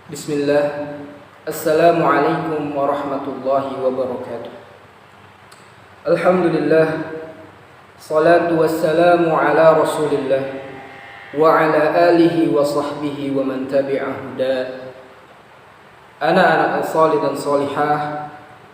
Bismillah. Assalamualaikum warahmatullahi wabarakatuh. Alhamdulillah. Salatu wassalamu ala rasulillah wa ala alihi wa sahbihi wa man tabi'ah huda. Anak-anak salih dan salihah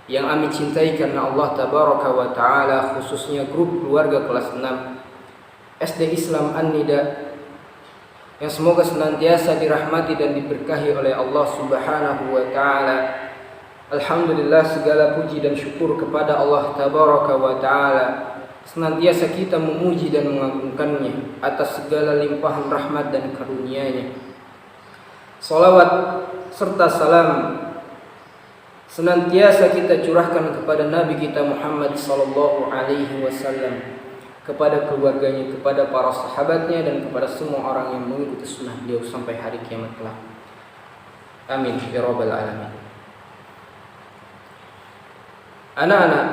yang kami cintai karena Allah tabaraka wa ta'ala, khususnya grup keluarga kelas 6 SD Islam An-Nida, yang semoga senantiasa dirahmati dan diberkahi oleh Allah Subhanahu wa ta'ala. Alhamdulillah, segala puji dan syukur kepada Allah Tabaraka wa ta'ala. Senantiasa kita memuji dan mengagungkannya atas segala limpahan rahmat dan karunia-Nya. Salawat serta salam senantiasa kita curahkan kepada Nabi kita Muhammad sallallahu alaihi wasallam, kepada keluarganya, kepada para sahabatnya, dan kepada semua orang yang mengikuti sunnah beliau sampai hari kiamat kelak. Amin ya rabbal alamin. Anak-anak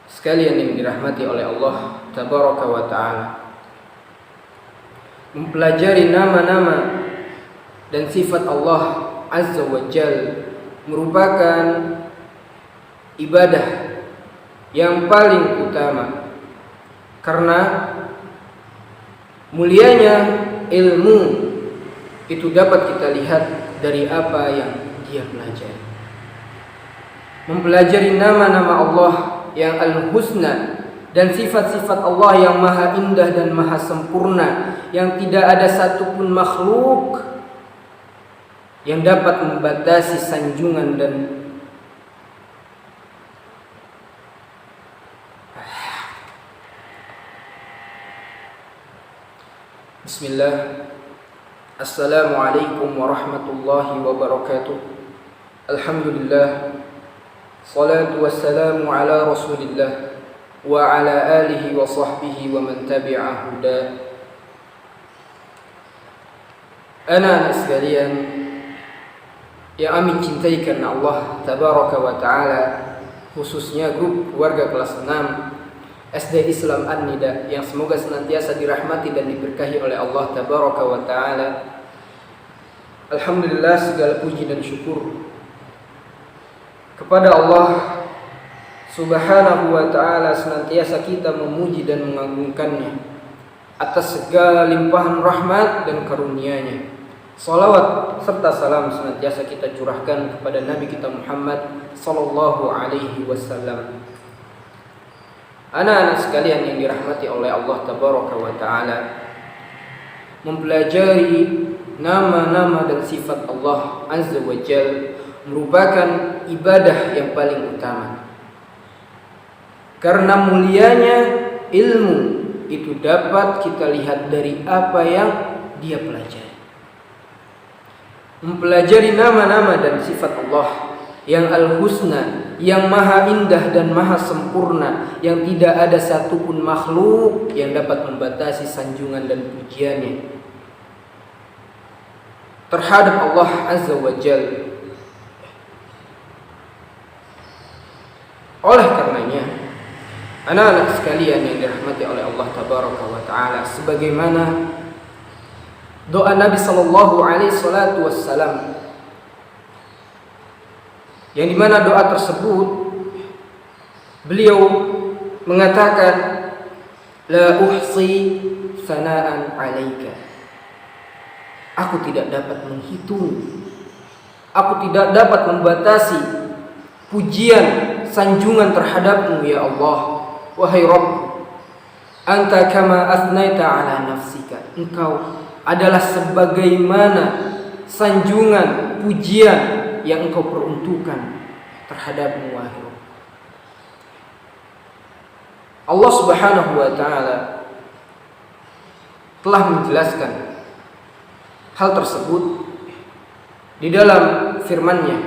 sekalian yang dirahmati oleh Allah tabaraka wa ta'ala, mempelajari nama-nama dan sifat Allah azza wa jal merupakan ibadah yang paling utama, karena mulianya ilmu itu dapat kita lihat dari apa yang dia pelajari. Mempelajari nama-nama Allah yang al-husna dan sifat-sifat Allah yang maha indah dan maha sempurna, yang tidak ada satupun makhluk yang dapat membatasi sanjungan dan Bismillah. Assalamualaikum warahmatullahi wabarakatuh. Alhamdulillah. Salatu wassalamu ala rasulillah wa ala alihi wa sahbihi wa man tabi'ah huda. Anak-anak sekalian yang kami cintai karena Allah tabaraka wa ta'ala, khususnya grup keluarga kelas 6 SD Islam An-Nida, yang semoga senantiasa dirahmati dan diberkahi oleh Allah tabaraka wa ta'ala. Alhamdulillah, segala puji dan syukur kepada Allah Subhanahu wa ta'ala, senantiasa kita memuji dan mengagungkannya atas segala limpahan rahmat dan karunia-Nya. Salawat serta salam senantiasa kita curahkan kepada Nabi kita Muhammad sallallahu alaihi wasallam. Anak-anak sekalian yang dirahmati oleh Allah tabaraka wa ta'ala, mempelajari nama-nama dan sifat Allah azza wa jal merupakan ibadah yang paling utama, karena mulianya ilmu itu dapat kita lihat dari apa yang dia pelajari. Mempelajari nama-nama dan sifat Allah yang al-husna, yang maha indah dan maha sempurna, yang tidak ada satupun makhluk yang dapat membatasi sanjungan dan pujiannya terhadap Allah azza wa jal. Oleh karenanya, anak-anak sekalian yang dirahmati oleh Allah tabaraka wa ta'ala, sebagaimana doa Nabi sallallahu alaihi salatu wassalam, yang dimana doa tersebut beliau mengatakan, la uhsi sana'an alaika, aku tidak dapat menghitung, aku tidak dapat membatasi pujian sanjungan terhadapmu ya Allah. Wahai Rabb, anta kama athnaita ala nafsika, engkau adalah sebagaimana sanjungan pujian yang engkau peruntukkan terhadapmu wahai Rabb. Allah Subhanahu wa ta'ala telah menjelaskan hal tersebut di dalam firman-Nya,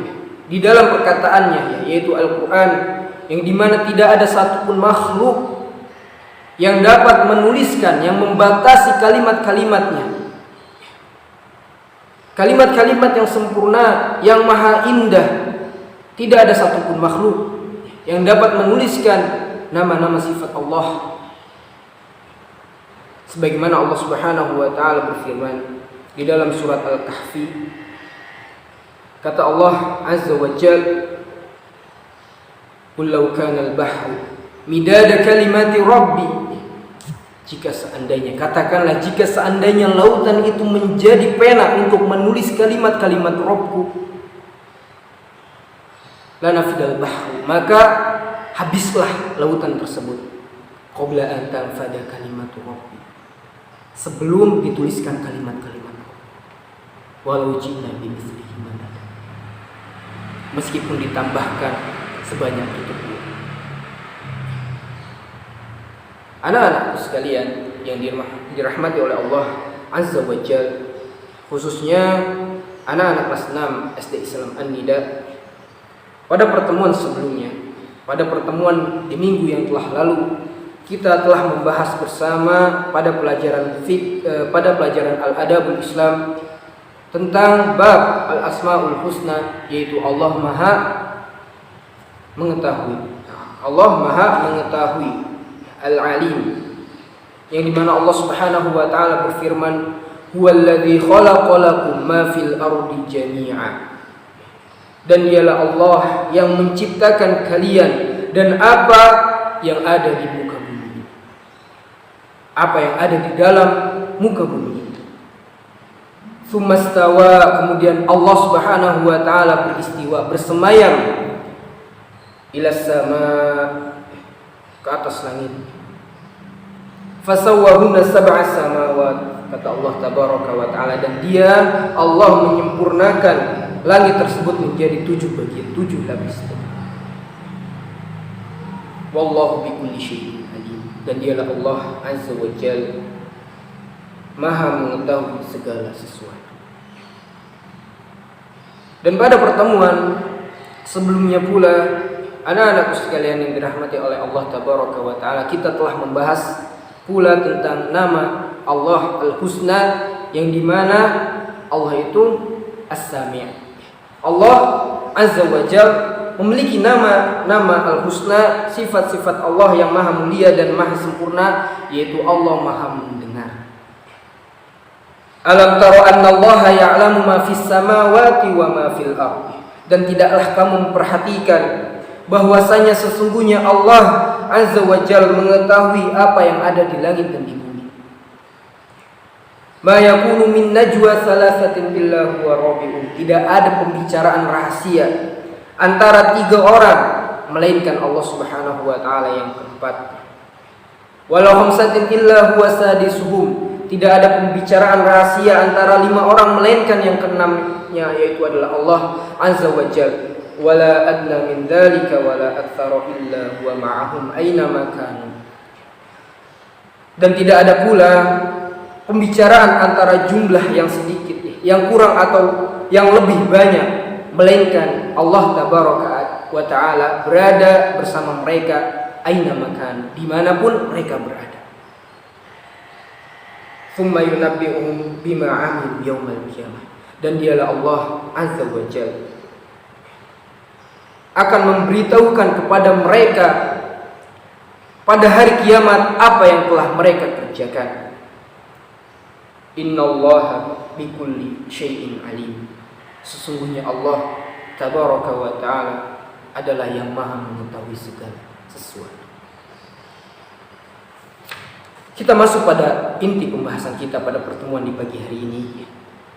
di dalam perkataannya, yaitu Al-Quran, yang dimana tidak ada satupun makhluk yang dapat menuliskan, yang membatasi kalimat-kalimatnya, kalimat-kalimat yang sempurna, yang maha indah. Tidak ada satupun makhluk yang dapat menuliskan nama-nama sifat Allah, sebagaimana Allah Subhanahu wa ta'ala berfirman di dalam surat Al-Kahfi, Kata Allah Azza wa Jalla, "Qul law kana al-bahru midada kalimati rabbi." Jika seandainya lautan itu menjadi pena untuk menulis kalimat-kalimat Rabbku, lanafidal bahru, maka habislah lautan tersebut, qabla an tanfada kalimatu rabbi, sebelum dituliskan kalimat-kalimat Rabb. Walau ji'na bimithlihi madada, meskipun ditambahkan sebanyak itu pula. Anak-anakku sekalian yang dirahmati oleh Allah Azza wa Jalla, khususnya anak-anak kelas 6 SD Islam An-Nida, pada pertemuan sebelumnya, pada pertemuan di minggu yang telah lalu, kita telah membahas bersama pada pelajaran Al-Adabul Islam tentang bab Al-Asmaul Husna, yaitu Allah Maha mengetahui. Allah Maha mengetahui, Al-Alim, yang dimana Allah Subhanahu wa Ta'ala berfirman, "Huwallazi khalaqa lakum ma fil ardi jami'a." Dan dialah Allah yang menciptakan kalian dan apa yang ada di muka bumi, apa yang ada di dalam muka bumi. Tsummastawa, kemudian Allah Subhanahu wa Ta'ala beristiwa, bersemayam, ila sama, ke atas langit. Fasawwahunna sab'a samawat, kata Allah tabaraka wa ta'ala, dan dia Allah menyempurnakan langit tersebut menjadi 7 bagian, 7 lapis. Wallahu bikulli syai'in alim, dan dialah Allah Azza wa Jalla Maha mengetahui segala sesuatu. Dan pada pertemuan sebelumnya pula, anak-anakku sekalian yang dirahmati oleh Allah tabaraka wa ta'ala, kita telah membahas pula tentang nama Allah Al-Husna, yang dimana Allah itu As-Sami'. Allah Azza wa Jalla memiliki nama Al-Husna, sifat-sifat Allah yang maha mulia dan maha sempurna, yaitu Allah maha mendengar. Alam taro anna Allah ya'lamu ma fis samawati wa ma fil ardi. Dan tidaklah kamu memperhatikan bahwasanya sesungguhnya Allah Azza wa Jalla mengetahui apa yang ada di langit dan di bumi. Ma yakunu min najwa thalathatin illa huwa rabi'un. Tidak ada pembicaraan rahasia antara 3 orang melainkan Allah Subhanahu wa Ta'ala yang keempat. Walau khamsatin illa huwa sadisuhum. Tidak ada pembicaraan rahasia antara 5 orang melainkan yang keenamnya, yaitu adalah Allah Azza wa Jalla. Wala adna min dzalika wala aktsara illa huwa ma'ahum aina ma kanu. Dan tidak ada pula pembicaraan antara jumlah yang sedikit, yang kurang atau yang lebih banyak, melainkan Allah tabaraka wa ta'ala berada bersama mereka aina ma kanu, dimanapun mereka berada. Tsumma yunabbi'uhum bima 'amilu yaumal qiyamah. Dan dialah Allah Azza wa Jalla akan memberitahukan kepada mereka pada hari kiamat apa yang telah mereka kerjakan. Innallaha bikulli syai'in alim. Sesungguhnya Allah tabaraka wa ta'ala adalah yang maha mengetahui segala sesuatu. Kita masuk pada inti pembahasan kita pada pertemuan di pagi hari ini,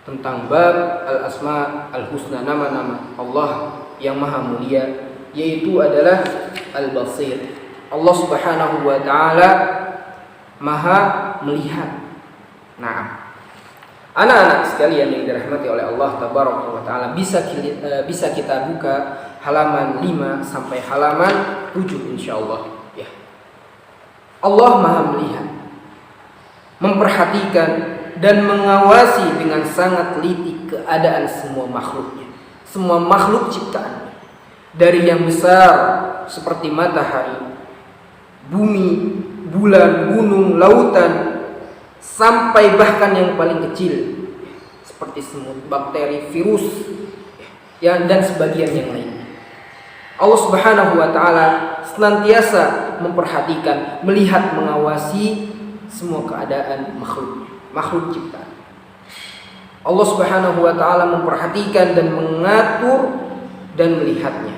tentang bab Al-Asma Al-Husna, nama-nama Allah yang maha mulia, yaitu adalah Al-Basir. Allah Subhanahu wa Ta'ala maha melihat. Nah, anak-anak sekalian yang dirahmati oleh Allah tabaraka wa ta'ala, bisa kita buka halaman 5 sampai halaman 7 insyaallah ya. Allah maha melihat, memperhatikan dan mengawasi dengan sangat teliti keadaan semua makhluknya, semua makhluk ciptaan, dari yang besar seperti matahari, bumi, bulan, gunung, lautan, sampai bahkan yang paling kecil seperti semut, bakteri, virus, dan sebagian yang lainnya. Allah Subhanahu wa Ta'ala senantiasa memperhatikan, melihat, mengawasi semua keadaan makhluk ciptaan. Allah Subhanahu wa taala memperhatikan dan mengatur dan melihatnya.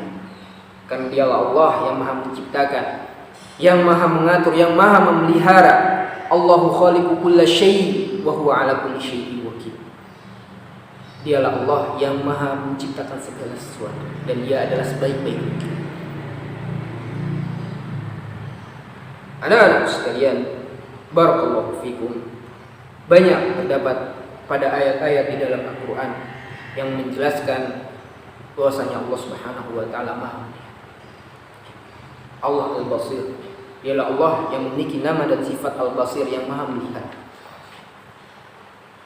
Karena dialah Allah yang maha menciptakan, yang maha mengatur, yang maha memelihara. Allahu khaliqu kulla syai' wa huwa ala kulli syai'in wakil. Dialah Allah yang maha menciptakan segala sesuatu dan Dia adalah sebaik-baik wakil. Anak-anak sekalian, barakallahu fikum. Banyak terdapat pada ayat-ayat di dalam Al-Quran yang menjelaskan bahwasanya Allah Subhanahu wa taala Maha melihat. Allah Al-Basir, ialah Allah yang memiliki nama dan sifat Al-Basir, yang Maha melihat.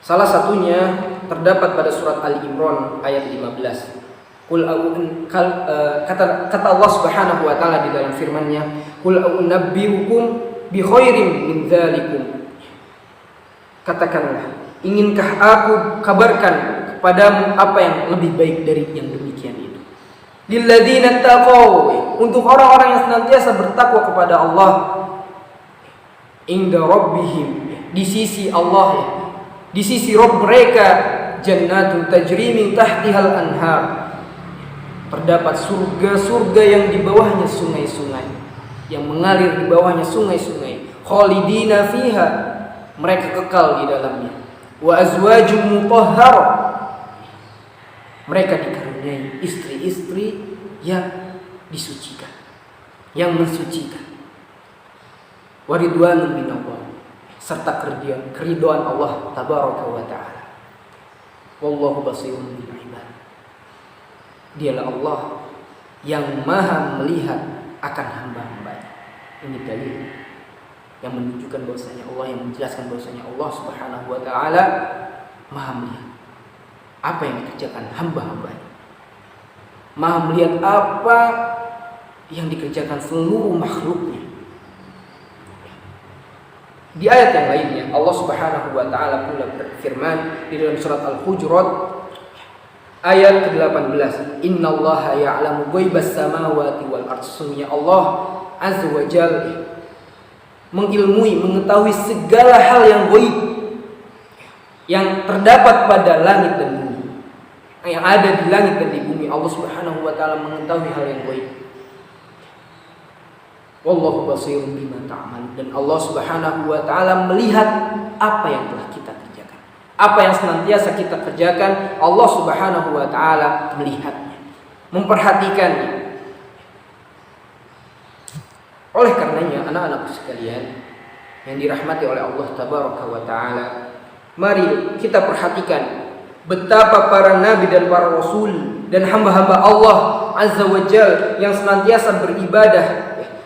Salah satunya terdapat pada surat Ali Imran ayat 15. Kata Allah Subhanahu wa taala di dalam firman-Nya, "Qul a'unabbi'ukum bi khairin min dzalikum." Katakanlah, inginkah aku kabarkan kepadamu apa yang lebih baik dari yang demikian itu? Lilladzina taqaw, untuk orang-orang yang senantiasa bertakwa kepada Allah. Inda rabbihim, di sisi Allah, di sisi Rabb mereka, jannatun tajri min tahtihal anhar, terdapat surga-surga yang di bawahnya sungai-sungai, yang mengalir di bawahnya sungai-sungai. Khalidina fiha, mereka kekal di dalamnya. Wa azwajum mutahharah, mereka dikaruniai istri-istri yang disucikan, yang mensucikan. Wa ridwanun minallah, serta keridhaan Allah tabaraka wa taala. Wallahu basirun bil ibad, dialah Allah yang maha melihat akan hamba-hambanya. Ini dalil yang menunjukkan bahwasanya Allah, yang menjelaskan bahwasanya Allah Subhanahu wa taala maha melihat apa yang dikerjakan hamba-hambanya. Maha melihat apa yang dikerjakan seluruh makhluknya. Di ayat yang lainnya Allah Subhanahu wa taala pula berfirman di dalam surat Al-Hujurat ayat ke-18, "Innallaha ya'lamu ghaibas samawati wal ardh." Sesungguhnya Allah Azza wa Jalla mengilmui, mengetahui segala hal yang gaib yang terdapat pada langit dan bumi, yang ada di langit dan di bumi. Allah Subhanahu wa taala mengetahui hal yang gaib. Wallahu basirun bima ta'mal, dan Allah Subhanahu wa taala melihat apa yang telah kita kerjakan. Apa yang senantiasa kita kerjakan, Allah Subhanahu wa taala melihatnya, memperhatikannya. Oleh karenanya anak-anak sekalian yang dirahmati oleh Allah tabaraka wa taala, mari kita perhatikan betapa para nabi dan para rasul dan hamba-hamba Allah Azza wa Jalla yang senantiasa beribadah,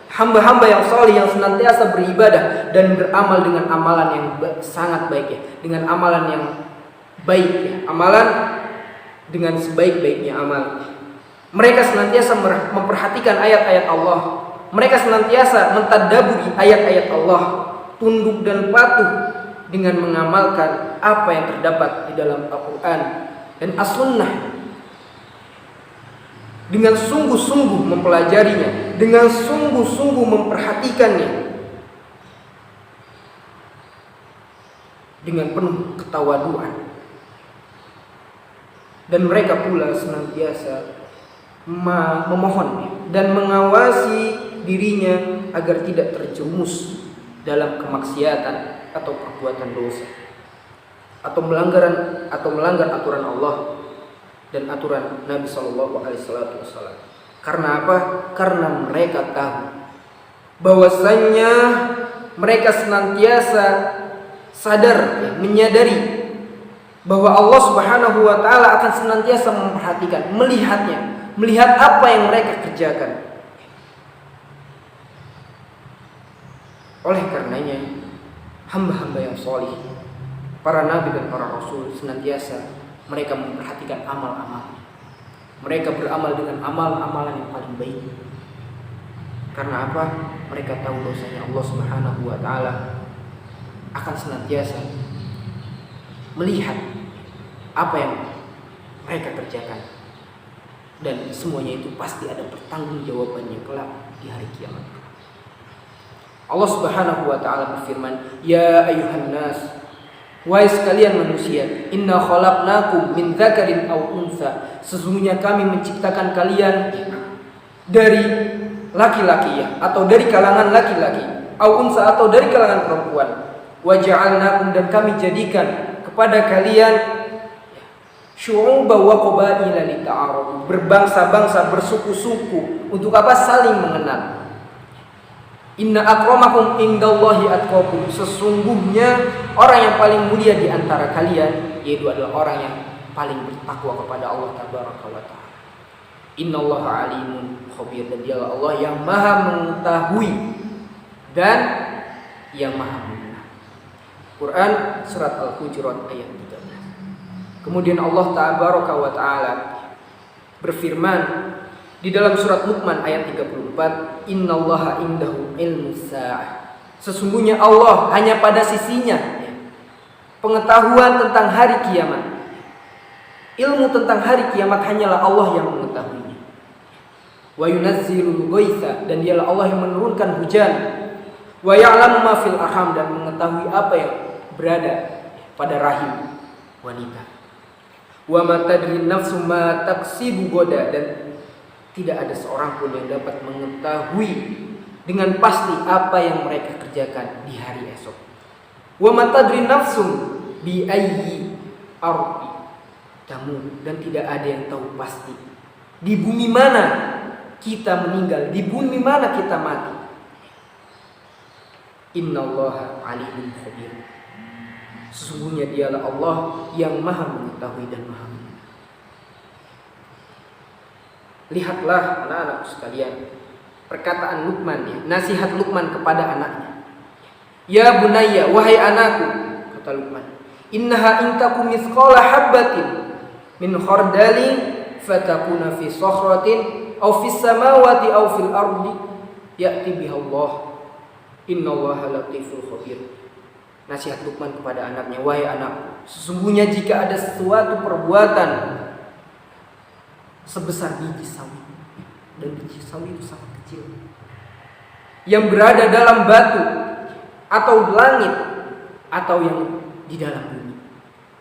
hamba-hamba yang saleh yang senantiasa beribadah dan beramal dengan amalan yang sangat baik, dengan amalan yang baik, amalan dengan sebaik-baiknya amal. Mereka senantiasa memperhatikan ayat-ayat Allah. Mereka senantiasa mentadaburi ayat-ayat Allah, tunduk dan patuh dengan mengamalkan apa yang terdapat di dalam Al-Quran dan As-Sunnah, dengan sungguh-sungguh mempelajarinya, dengan sungguh-sungguh memperhatikannya, dengan penuh ketawaduan. Dan mereka pula senantiasa memohon dan mengawasi dirinya agar tidak terjerumus dalam kemaksiatan atau perbuatan dosa, atau melanggar aturan Allah dan aturan Nabi Shallallahu Alaihi Wasallam. Karena apa? Karena mereka tahu bahwasannya mereka senantiasa sadar, menyadari bahwa Allah Subhanahu wa taala akan senantiasa memperhatikan, melihat apa yang mereka kerjakan. Oleh karenanya hamba-hamba yang salih, para nabi dan para rasul, senantiasa mereka memperhatikan amal-amal. Mereka beramal dengan amal-amalan yang paling baik. Karena apa? Mereka tahu bahwasanya Allah Subhanahu wa taala akan senantiasa melihat apa yang mereka kerjakan, dan semuanya itu pasti ada pertanggungjawabannya kelak di hari kiamat. Allah Subhanahu wa taala berfirman, "Ya ayuhan nas, Wahai sekalian manusia, inna khalaqnakum min dzakarin aw untha. Sesungguhnya kami menciptakan kalian dari laki-laki ya, atau dari kalangan laki-laki, aw untha atau dari kalangan perempuan. Wa ja'alnakum, dan kami jadikan kepada kalian syu'uban wa qabaila lita'arafu, berbangsa-bangsa, bersuku-suku, untuk apa? Saling mengenal. Inna akramakum indallahi atqakum. Sesungguhnya orang yang paling mulia di antara kalian yaitu adalah orang yang paling bertakwa kepada Allah tabaraka wa taala. Innallaha alimun khabir, dan dialah Allah yang maha mengetahui dan yang maha mengenal. Quran surat Al-Hujurat ayat 13. Kemudian Allah tabaraka wa taala berfirman di dalam surat Luqman ayat 34, innallaha indahu ilmus sa'ah. Sesungguhnya Allah hanya pada sisinya pengetahuan tentang hari kiamat. Ilmu tentang hari kiamat hanyalah Allah yang mengetahuinya. Wa yunazzilul ghaitsa, dan dialah Allah yang menurunkan hujan. Wa ya'lamu ma fil arham, dan mengetahui apa yang berada pada rahim wanita. Wa ma tadri nafsu ma taksibu goda, dan tidak ada seorang pun yang dapat mengetahui dengan pasti apa yang mereka kerjakan di hari esok. Wa ma tadri nafsum bi ayyi ardi tamut, dan tidak ada yang tahu pasti di bumi mana kita meninggal, di bumi mana kita mati. Innallaha alimun khabir. Sesungguhnya dialah Allah yang maha mengetahui dan maha mengenal. Lihatlah anak-anak sekalian, perkataan Luqman ya, nasihat Luqman kepada anaknya. Ya bunayya, wahai anakku, kata Luqman, innaha in takum mithqala habbatin min khardalin fatakuna fi sakhratin aw fis samawati aw fil ardi ya'ti biha Allah. Innallaha latiful khabir. Nasihat Luqman kepada anaknya, wahai anakku, sesungguhnya jika ada sesuatu perbuatan sebesar biji sawi, dan biji sawi itu sangat kecil, yang berada dalam batu atau langit atau yang di dalam bumi,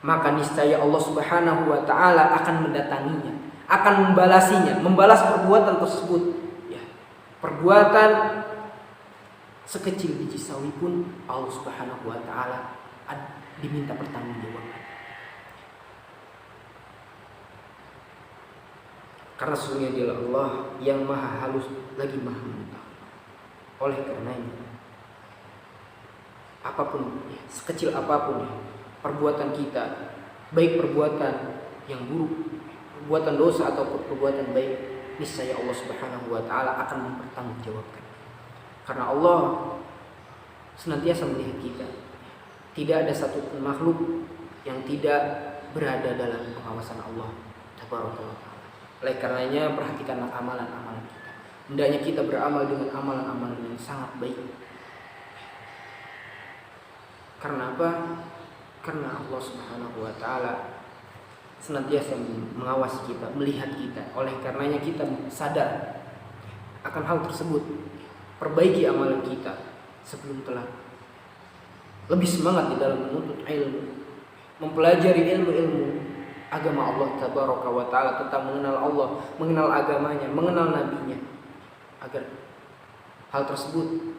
maka niscaya Allah Subhanahu wa taala akan mendatanginya, akan membalasinya, membalas perbuatan tersebut ya. Perbuatan sekecil biji sawi pun Allah Subhanahu wa taala diminta pertanggungjawaban. Karena sesungguhnya dialah Allah yang maha halus lagi maha mengetahui. Oleh karenanya, apapun, sekecil apapun perbuatan kita, baik perbuatan yang buruk, perbuatan dosa atau perbuatan baik, niscaya Allah Subhanahu wa taala akan mempertanggungjawabkan. Karena Allah senantiasa melihat kita. Tidak ada satupun makhluk yang tidak berada dalam pengawasan Allah tabaraka wa taala. Oleh karenanya, perhatikanlah amalan-amalan kita. Hendaknya kita beramal dengan amalan-amalan yang sangat baik. Karena apa? Karena Allah Subhanahu wa taala senantiasa mengawasi kita, melihat kita. Oleh karenanya kita sadar akan hal tersebut. Perbaiki amalan kita sebelum telat. Lebih semangat di dalam menuntut ilmu, mempelajari ilmu-ilmu agama Allah tabaraka wa taala, tentang mengenal Allah, mengenal agamanya, mengenal nabinya, agar hal tersebut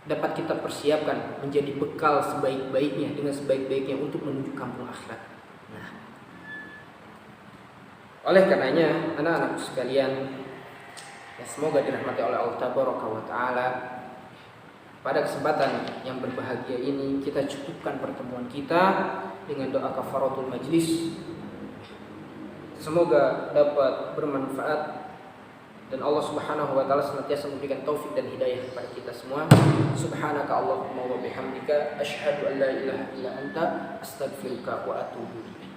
dapat kita persiapkan menjadi bekal sebaik-baiknya, dengan sebaik-baiknya untuk menuju kampung akhirat. Nah, oleh karenanya anak-anak sekalian, ya semoga dirahmati oleh Allah tabaraka wa taala, pada kesempatan yang berbahagia ini kita cukupkan pertemuan kita dengan doa kafaratul majlis. Semoga dapat bermanfaat dan Allah Subhanahu wa taala senantiasa memberikan taufik dan hidayah kepada kita semua. Subhanaka Allahumma wa bihamdika asyhadu an la ilaha illa anta astaghfiruka wa atubu ilaik.